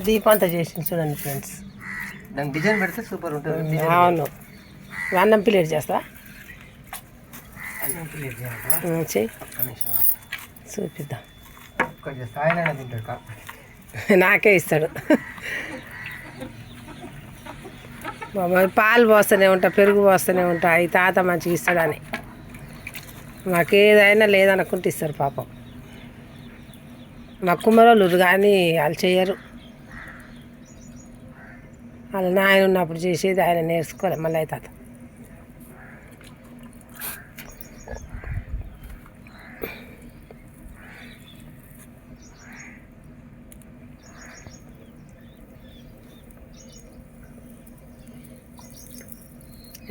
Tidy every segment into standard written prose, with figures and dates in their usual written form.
దీపంతా చేసింది చూడండి ఫ్రెండ్స్. దానికి డిజైన్ పెడితే సూపర్ ఉంటుంది. అవును. అన్నం ప్లేట్ చేస్తా, అన్నం ప్లేట్ చేయాలా? చెయ్యి చూపిద్దాం. కొంచెం సాయనైనా తింటాడు, నాకే ఇస్తాడు. పాలు పోస్తూనే ఉంటా, పెరుగు పోస్తూనే ఉంటా, ఈ తాత మంచిగా ఇస్తాడని. మాకేదైనా లేదనుకుంటే ఇస్తారు పాపం. మా కుమ్మరోళ్ళు కానీ వాళ్ళు చేయరు. వాళ్ళ నాయన ఉన్నప్పుడు చేసేది ఆయన నేర్చుకోవాలి మళ్ళీ తాత.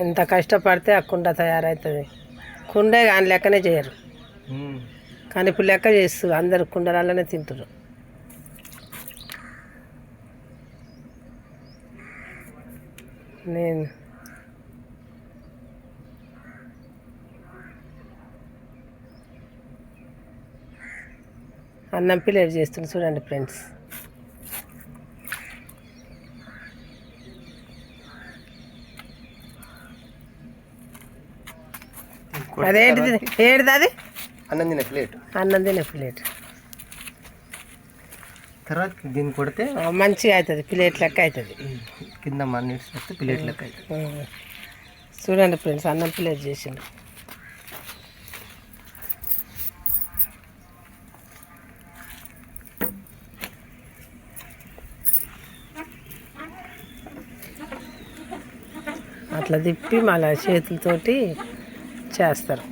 ఎంత కష్టపడితే ఆ కుండ తయారవుతుంది. కుండే కానీ లెక్కనే చేయరు, కానీ ఇప్పుడు లెక్క చేస్తారు. అందరు కుండలలోనే తింటారు. నేను అన్నం ప్లేట్ చేస్తున్నా చూడండి ఫ్రెండ్స్. అదేంటిది, ఏంటిది అది? అన్నం తినే ప్లేట్. అన్నం తినే ప్లేట్. తర్వాత దీన్ని కొడితే మంచిగా అవుతుంది, ప్లేట్ లెక్క అవుతుంది. కింద మన్నిట్స్ వస్తే ప్లేట్ లెక్క అవుతుంది. చూడండి ఫ్రెండ్స్, అన్నం ప్లేట్ చేసిండు. అట్లా తిప్పి మళ్ళీ చేతులతోటి చేస్తారు.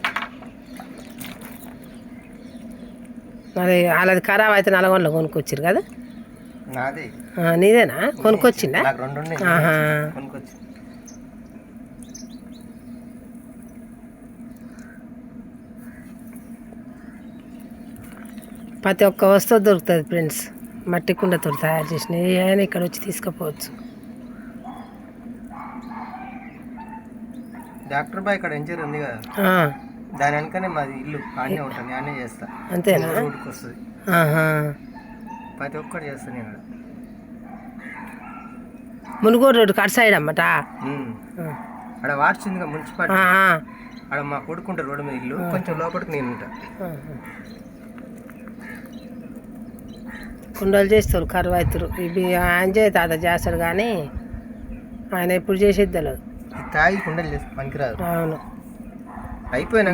మరి వాళ్ళది ఖరాబ్ అయితే నల్గొండలో కొనుక్కొచ్చారు కదా? నీదేనా? కొనుక్కొచ్చిందా? ప్రతి ఒక్క వస్తువు దొరుకుతుంది ఫ్రెండ్స్. మట్టి కుండతో తయారు చేసిన ఏమైనా ఇక్కడ వచ్చి తీసుకుపోవచ్చు. డాక్టర్ బాయ్ ఇక్కడ ఎంజర్ ఉంది కదా, దాని వెనకనే మాది ఇల్లు. ఆడనే ఉంటాను, నేనే చేస్తా. అంతేనా? రోడ్కి వస్తుంది. ప్రతి ఒక్కటి చేస్తాను ఇక్కడ. మునుగోడు రోడ్డు కట్ సైడ్ అమ్మట. అక్కడ వాడ్చిందిగా మున్సిపాలిటీ. అక్కడ మా కొడుకుంటారు రోడ్డు మీద ఇల్లు, కొంచెం లోపలికి నేను ఉంటా. కుండలు చేస్తారు, కరువు అవుతారు. ఇవి అంజయ్ తాత చేస్తాడు కానీ ఆయన ఎప్పుడు చేసేది తెలియదు. తాగి కుండలు చేస్తే పనికిరాదు. అవును, అయిపోయినా